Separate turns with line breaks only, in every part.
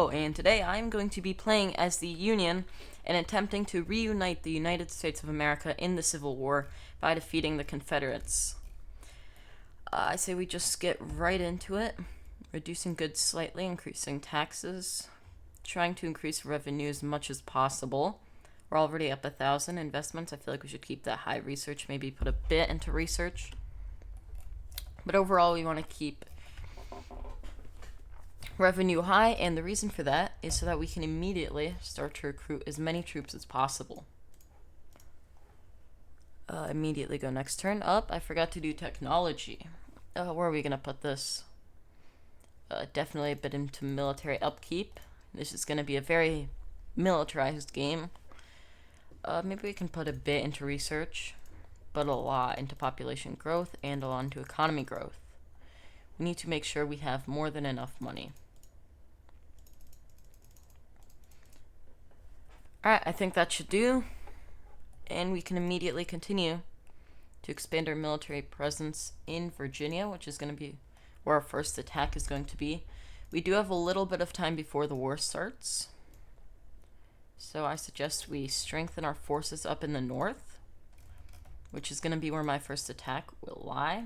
Oh, and today I'm going to be playing as the Union and attempting to reunite the United States of America in the Civil War by defeating the Confederates. I say we just get right into it, reducing goods slightly, increasing taxes, trying to increase revenue as much as possible. We're already up 1,000 investments. I feel like we should keep that high. Research, maybe put a bit into research. But overall, we want to keep revenue high, and the reason for that is so that we can immediately start to recruit as many troops as possible. Immediately go next turn. Up, I forgot to do technology. Where are we gonna put this? Definitely a bit into military upkeep. This is gonna be a very militarized game. Maybe we can put a bit into research, but a lot into population growth and a lot into economy growth. We need to make sure we have more than enough money. Alright, I think that should do. And we can immediately continue to expand our military presence in Virginia, which is going to be where our first attack is going to be. We do have a little bit of time before the war starts, so I suggest we strengthen our forces up in the north, which is going to be where my first attack will lie.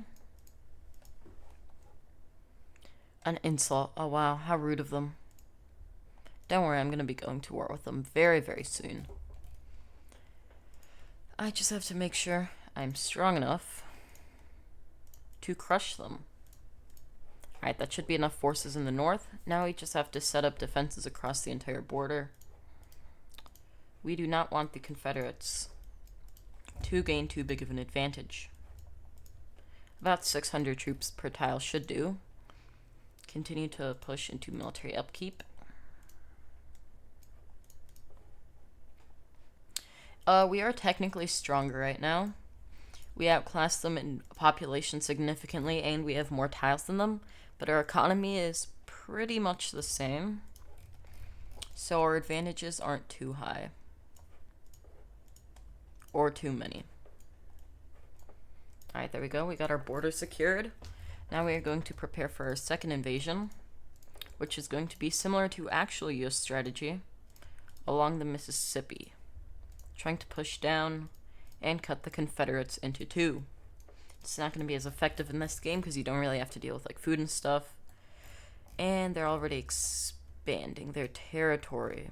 An insult. Oh wow, how rude of them. Don't worry, I'm going to be going to war with them very, very soon. I just have to make sure I'm strong enough to crush them. Alright, that should be enough forces in the north. Now we just have to set up defenses across the entire border. We do not want the Confederates to gain too big of an advantage. About 600 troops per tile should do. Continue to push into military upkeep. We are technically stronger right now. We outclass them in population significantly, and we have more tiles than them, but our economy is pretty much the same, so our advantages aren't too high. Or too many. Alright, there we go. We got our border secured. Now we are going to prepare for our second invasion, which is going to be similar to actual US strategy along the Mississippi, trying to push down and cut the Confederates into two. It's not going to be as effective in this game because you don't really have to deal with like food and stuff, and they're already expanding their territory.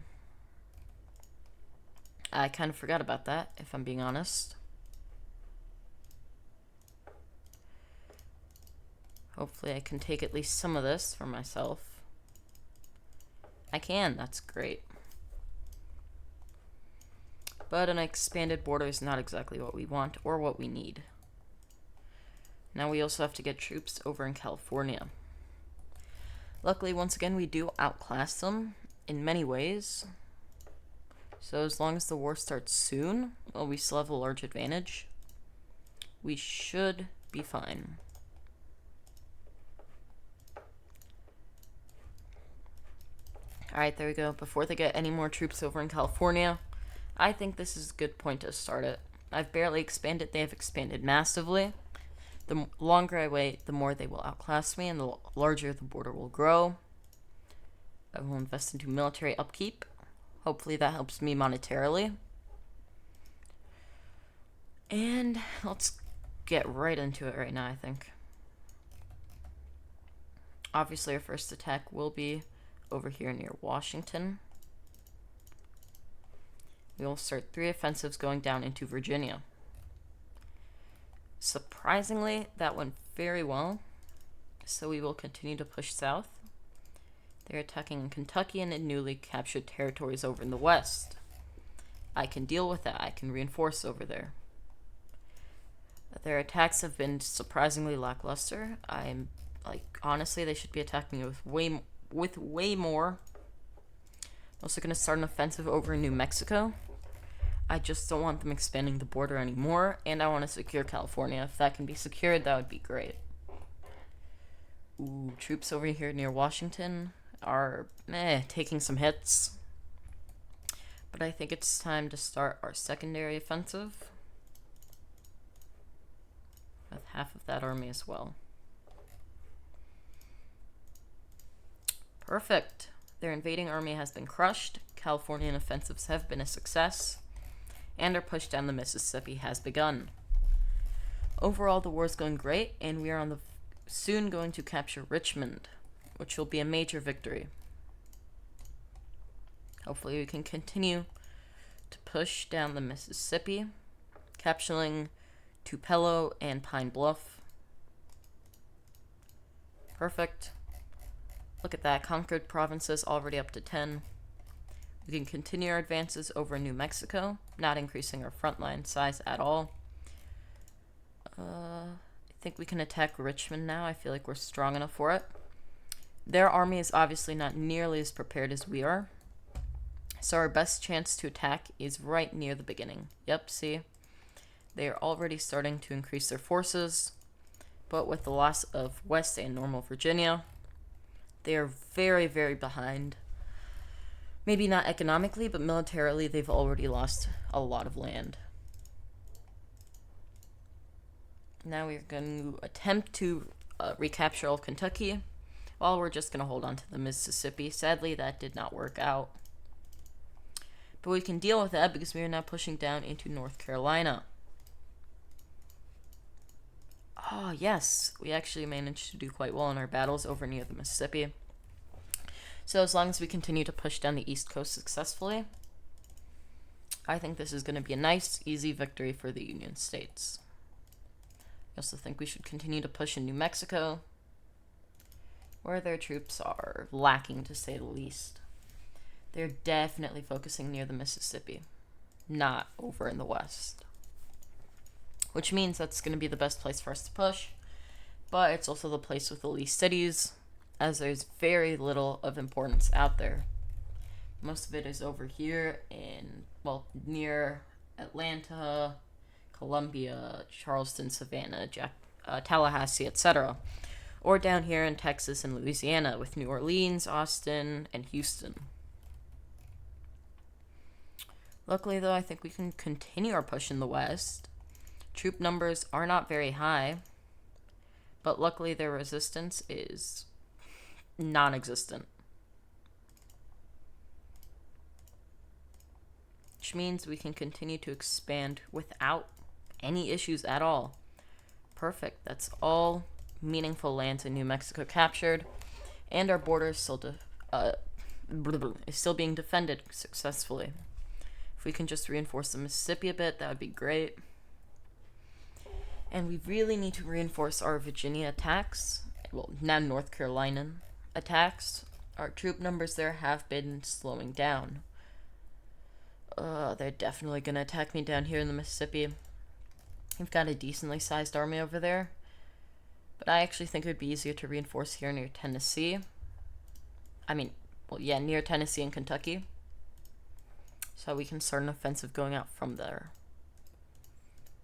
I kind of forgot about that, if I'm being honest. Hopefully I can take at least some of this for myself. I can, that's great. But an expanded border is not exactly what we want or what we need. Now we also have to get troops over in California. Luckily, once again, we do outclass them in many ways. So as long as the war starts soon, well, we still have a large advantage. We should be fine. Alright, there we go. Before they get any more troops over in California, I think this is a good point to start it. I've barely expanded. They have expanded massively. The longer I wait, the more they will outclass me, and the larger the border will grow. I will invest into military upkeep. Hopefully that helps me monetarily. And let's get right into it right now, I think. Obviously, our first attack will be over here near Washington. We will start 3 offensives going down into Virginia. Surprisingly, that went very well, so we will continue to push south. They're attacking Kentucky and in newly captured territories over in the west. I can deal with that. I can reinforce over there. Their attacks have been surprisingly lackluster. Honestly, they should be attacking me with way more. I'm also going to start an offensive over in New Mexico. I just don't want them expanding the border anymore, and I want to secure California. If that can be secured, that would be great. Ooh, troops over here near Washington are taking some hits. But I think it's time to start our secondary offensive with half of that army as well. Perfect. Their invading army has been crushed, Californian offensives have been a success, and our push down the Mississippi has begun. Overall, the war is going great, and we are soon going to capture Richmond, which will be a major victory. Hopefully we can continue to push down the Mississippi, capturing Tupelo and Pine Bluff. Perfect. Look at that, conquered provinces already up to 10. We can continue our advances over New Mexico, not increasing our frontline size at all. I think we can attack Richmond now. I feel like we're strong enough for it. Their army is obviously not nearly as prepared as we are, so our best chance to attack is right near the beginning. Yep, see? They are already starting to increase their forces, but with the loss of West and Normal Virginia, they are very, very behind. Maybe not economically, but militarily, they've already lost a lot of land. Now we're going to attempt to recapture all of Kentucky, while we're just going to hold on to the Mississippi. Sadly, that did not work out. But we can deal with that because we are now pushing down into North Carolina. Oh, yes. We actually managed to do quite well in our battles over near the Mississippi. So as long as we continue to push down the East Coast successfully, I think this is going to be a nice, easy victory for the Union States. I also think we should continue to push in New Mexico, where their troops are lacking, to say the least. They're definitely focusing near the Mississippi, not over in the west. Which means that's going to be the best place for us to push, but it's also the place with the least cities, as there's very little of importance out there. Most of it is over here in, well, near Atlanta, Columbia, Charleston, Savannah, Tallahassee, etc., or down here in Texas and Louisiana with New Orleans, Austin, and Houston. Luckily, though, I think we can continue our push in the west. Troop numbers are not very high, but luckily their resistance is non-existent. Which means we can continue to expand without any issues at all. Perfect. That's all meaningful lands in New Mexico captured, and our border is still being defended successfully. If we can just reinforce the Mississippi a bit, that would be great. And we really need to reinforce our Virginia attacks, well, now North Carolinian attacks. Our troop numbers there have been slowing down. They're definitely going to attack me down here in the Mississippi. We've got a decently sized army over there, but I actually think it would be easier to reinforce here near Tennessee. Near Tennessee and Kentucky. So we can start an offensive going out from there.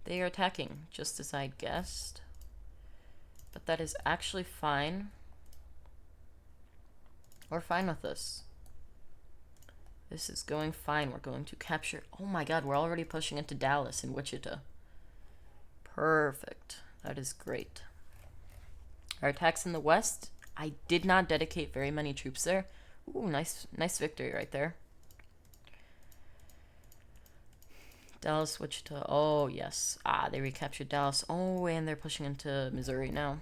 They are attacking, just as I guessed. But that is actually fine. We're fine with this. This is going fine. We're going to capture... Oh my god, we're already pushing into Dallas and Wichita. Perfect. That is great. Our attacks in the west, I did not dedicate very many troops there. Ooh, nice victory right there. Dallas, Wichita. Oh, yes. They recaptured Dallas. Oh, and they're pushing into Missouri now.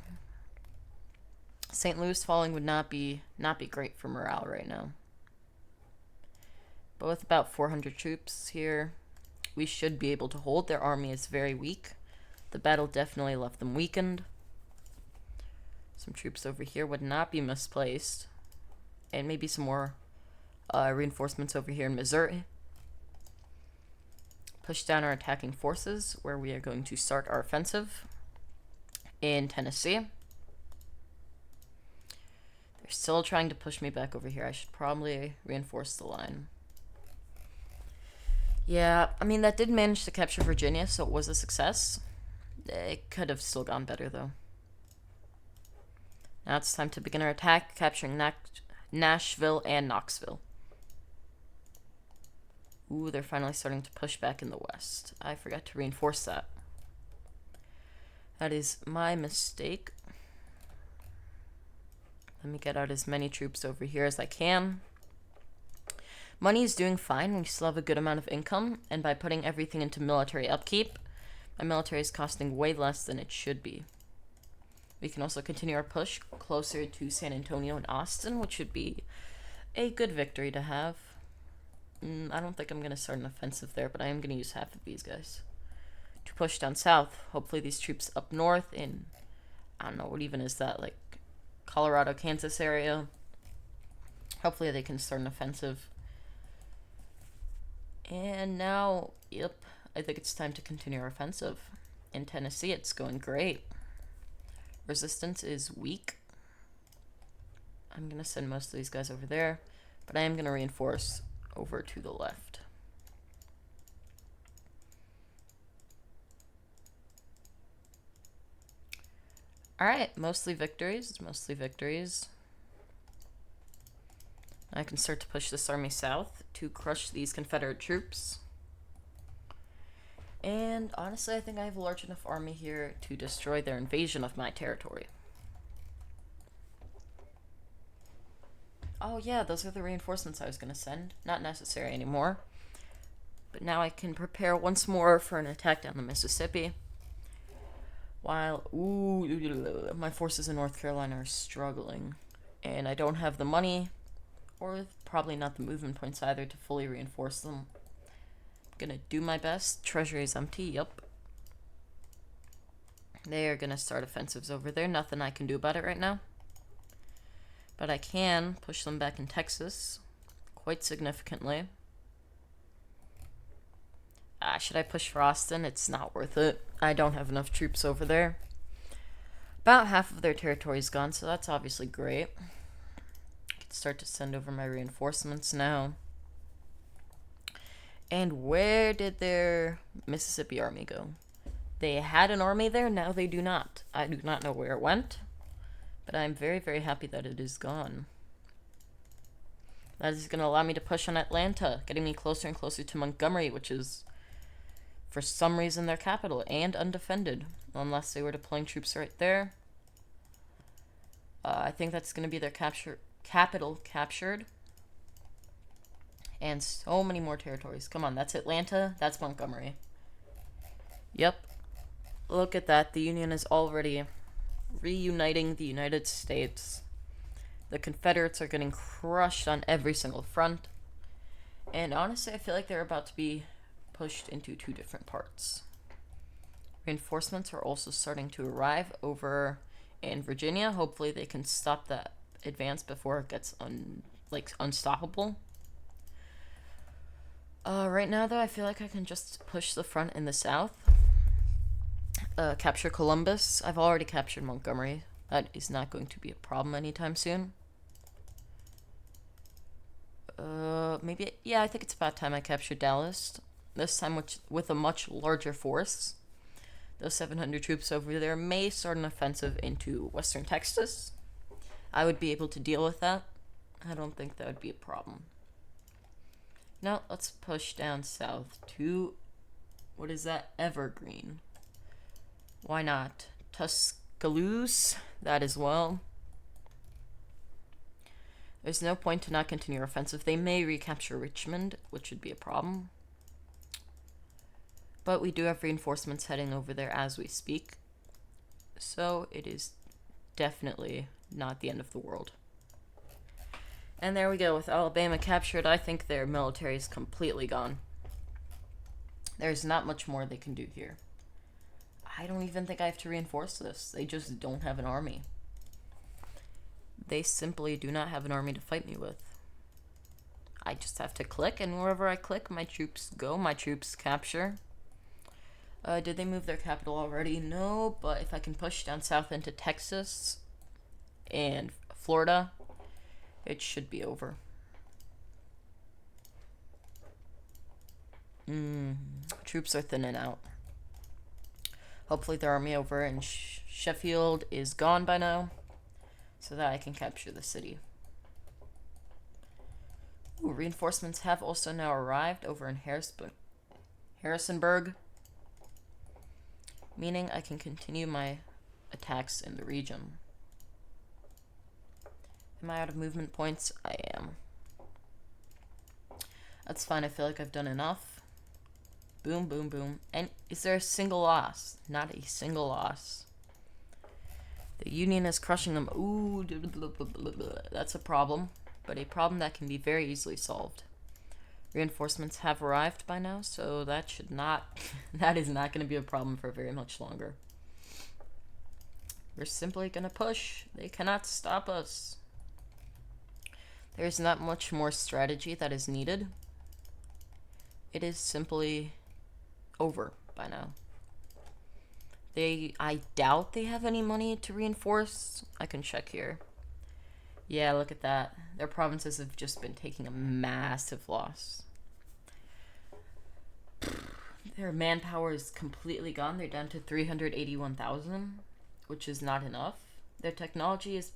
St. Louis falling would not be great for morale right now. But with about 400 troops here, we should be able to hold. Their army is very weak. The battle definitely left them weakened. Some troops over here would not be misplaced. And maybe some more reinforcements over here in Missouri. Push down our attacking forces, where we are going to start our offensive in Tennessee. They're still trying to push me back over here. I should probably reinforce the line. Yeah, that did manage to capture Virginia, so it was a success. It could have still gone better, though. Now it's time to begin our attack, capturing Nashville and Knoxville. Ooh, they're finally starting to push back in the west. I forgot to reinforce that. That is my mistake. Let me get out as many troops over here as I can. Money is doing fine. We still have a good amount of income, and by putting everything into military upkeep, my military is costing way less than it should be. We can also continue our push closer to San Antonio and Austin, which would be a good victory to have. I don't think I'm going to start an offensive there, but I am going to use half of these guys to push down south. Hopefully these troops up north in, I don't know, what even is that, like Colorado, Kansas area. Hopefully they can start an offensive. And now, yep, I think it's time to continue our offensive. In Tennessee, it's going great. Resistance is weak. I'm going to send most of these guys over there, but I am going to reinforce over to the left. Alright, mostly victories, I can start to push this army south to crush these Confederate troops. And honestly, I think I have a large enough army here to destroy their invasion of my territory. Oh yeah, those are the reinforcements I was going to send. Not necessary anymore. But now I can prepare once more for an attack down the Mississippi. While, my forces in North Carolina are struggling. And I don't have the money, or probably not the movement points either, to fully reinforce them. I'm gonna do my best. Treasury is empty, yep. They are gonna start offensives over there. Nothing I can do about it right now. But I can push them back in Texas quite significantly. Should I push for Austin? It's not worth it. I don't have enough troops over there. About half of their territory is gone, so that's obviously great. I can start to send over my reinforcements now. And where did their Mississippi army go? They had an army there, now they do not. I do not know where it went, but I'm very, very happy that it is gone. That is going to allow me to push on Atlanta, getting me closer and closer to Montgomery, which is, for some reason, their capital, and undefended, unless they were deploying troops right there. I think that's going to be their capital captured. And so many more territories. Come on, that's Atlanta, that's Montgomery. Yep. Look at that, the Union is already reuniting the United States. The Confederates are getting crushed on every single front. And honestly, I feel like they're about to be pushed into two different parts. Reinforcements are also starting to arrive over in Virginia. Hopefully they can stop that advance before it gets unstoppable. Right now, though, I feel like I can just push the front in the south. Capture Columbus. I've already captured Montgomery. That is not going to be a problem anytime soon. Maybe, yeah, I think it's about time I captured Dallas. This time with a much larger force. Those 700 troops over there may start an offensive into western Texas. I would be able to deal with that. I don't think that would be a problem. Now, let's push down south to, what is that? Evergreen. Why not? Tuscaloosa, that as well. There's no point to not continue our offensive. They may recapture Richmond, which would be a problem. But we do have reinforcements heading over there as we speak. So it is definitely not the end of the world. And there we go. With Alabama captured, I think their military is completely gone. There's not much more they can do here. I don't even think I have to reinforce this. They just don't have an army. They simply do not have an army to fight me with. I just have to click, and wherever I click, my troops go. My troops capture. Did they move their capital already? No, but if I can push down south into Texas and Florida, it should be over. Troops are thinning out. Hopefully their army over in Sheffield is gone by now, so that I can capture the city. Ooh, reinforcements have also now arrived over in Harrisonburg, meaning I can continue my attacks in the region. Am I out of movement points? I am. That's fine. I feel like I've done enough. Boom, boom, boom. And is there a single loss? Not a single loss. The Union is crushing them. Ooh, that's a problem. But a problem that can be very easily solved. Reinforcements have arrived by now, so that should not... that is not going to be a problem for very much longer. We're simply going to push. They cannot stop us. There's not much more strategy that is needed. It is simply over by now. I doubt they have any money to reinforce. I can check here. Yeah, look at that. Their provinces have just been taking a massive loss. Their manpower is completely gone. They're down to 381,000, which is not enough. Their technology is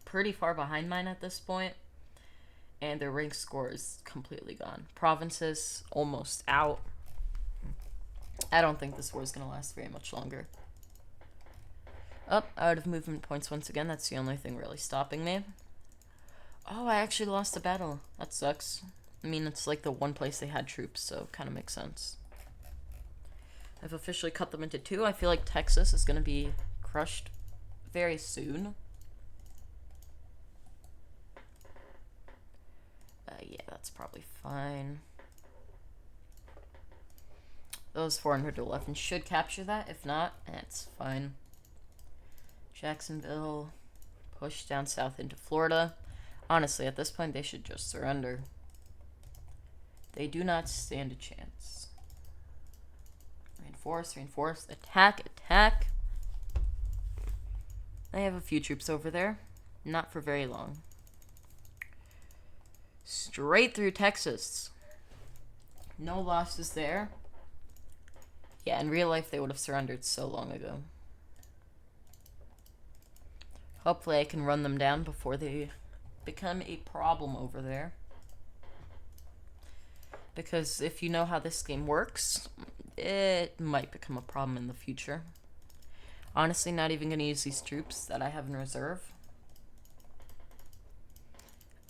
pretty far behind mine at this point, and their rank score is completely gone. Provinces almost out. I don't think this war is going to last very much longer. Out of movement points once again. That's the only thing really stopping me. Oh, I actually lost a battle. That sucks. I mean, it's like the one place they had troops, so it kind of makes sense. I've officially cut them into two. I feel like Texas is going to be crushed very soon. Yeah, that's probably fine. Those 411 should capture that. If not, it's fine. Jacksonville, push down south into Florida. Honestly, at this point, they should just surrender. They do not stand a chance. Reinforce, reinforce, attack, attack. I have a few troops over there. Not for very long. Straight through Texas. No losses there. Yeah, in real life, they would have surrendered so long ago. Hopefully I can run them down before they become a problem over there. Because if you know how this game works, it might become a problem in the future. Honestly, not even going to use these troops that I have in reserve.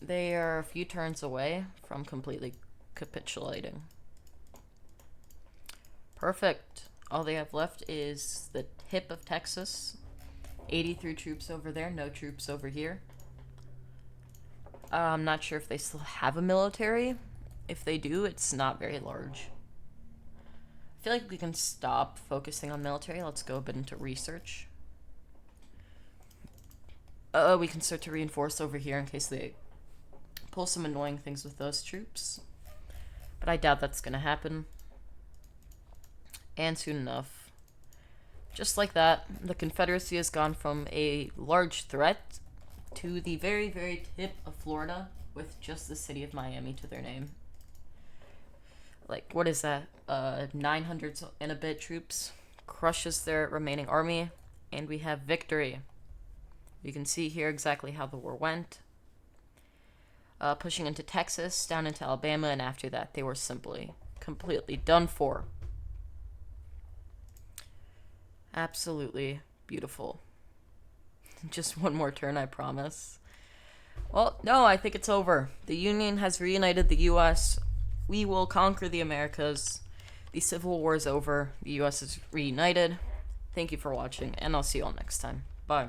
They are a few turns away from completely capitulating. Perfect. All they have left is the tip of Texas. 83 troops over there, no troops over here. I'm not sure if they still have a military. If they do, it's not very large. I feel like we can stop focusing on military. Let's go a bit into research. We can start to reinforce over here in case they pull some annoying things with those troops. But I doubt that's going to happen. And soon enough. Just like that, the Confederacy has gone from a large threat to the very, very tip of Florida with just the city of Miami to their name. Like, what is that? 900 and a bit troops crushes their remaining army, and we have victory. You can see here exactly how the war went. Pushing into Texas, down into Alabama, and after that they were simply completely done for. Absolutely beautiful. Just one more turn, I promise. Well, no, I think it's over. The Union has reunited the U.S. We will conquer the Americas. The Civil War is over. The U.S. is reunited. Thank you for watching, and I'll see you all next time. Bye.